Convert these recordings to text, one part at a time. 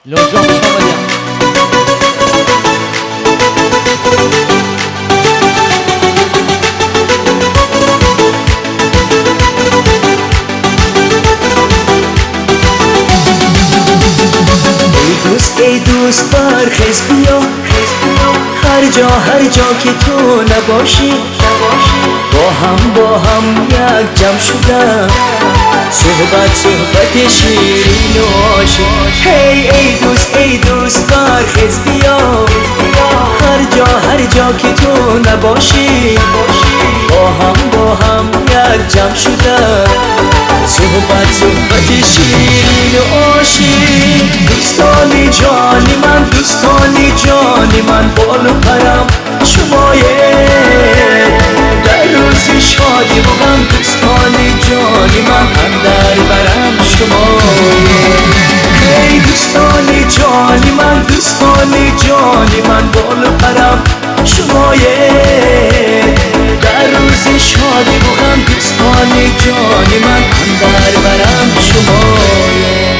لوجام شامل ای دوست برخیز بیا هر جا که تو نباشی با هم یک جمع شدن صحبت شیرین و عاشق. ای دوست برخیز بیا هر جا که تو نباشی با هم یک جمع شدن صحبت شیرین و عاشق. دوستانی جانی من بال و پرم شمایه در روز شادی بودم. دوستانی جانی من اندر برم شمایه. ای دوستانی جانی من بال و پرم شمایه در روز شادی بودم. دوستانی جانی من اندر برم شمایه.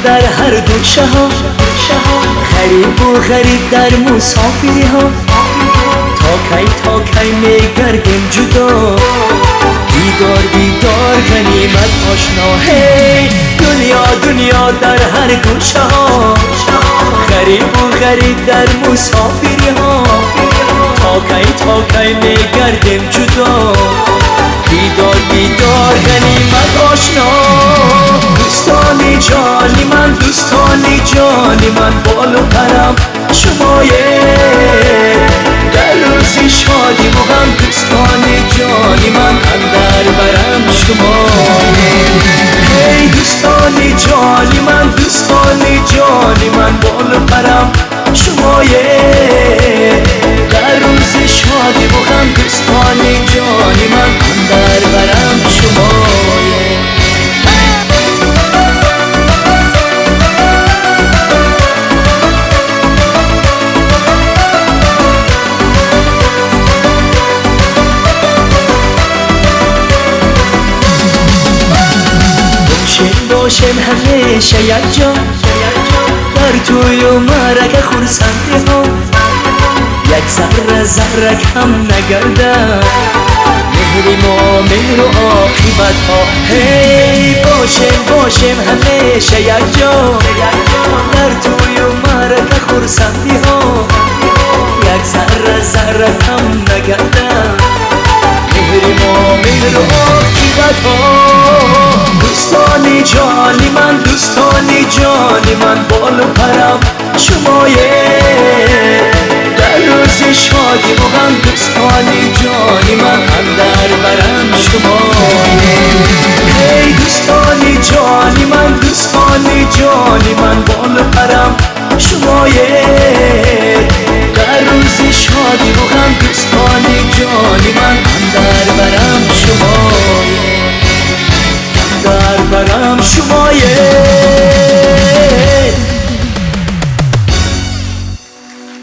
در هر دو شهر غریب و غریب در مسافری ها تا کی میگردیم جدا دیدار غنیمت آشنا. هی دنیا در هر گوشه ها غریب و غریب در مسافری ها تا کی میگردیم جدا دیدار غنیمت آشنا. دوستانی جانی من بال و پرم شمایه در روز شادی بودم. دوستانی جانی من اندر برم شمایه. ای دوستانی جانی من بال و پرم شمایه در روز شادی بودم. دوستانی جانی من اندر برم شمایه. باشم همیشه یک جا در توی و مرگ خورسنده ها یک ذره کم نگردن مهر و عاقبت ها. هی باشم همیشه یک جا در توی و مرگ خورسنده ها یک ذره کم نگردن مهر و عاقبت ها. دوستانی جانی من بال و پرم شمایه در روز شادی بودم. دوستانی جانی من اندر برم شمایه. ای دوستانی جانی من بال و پرم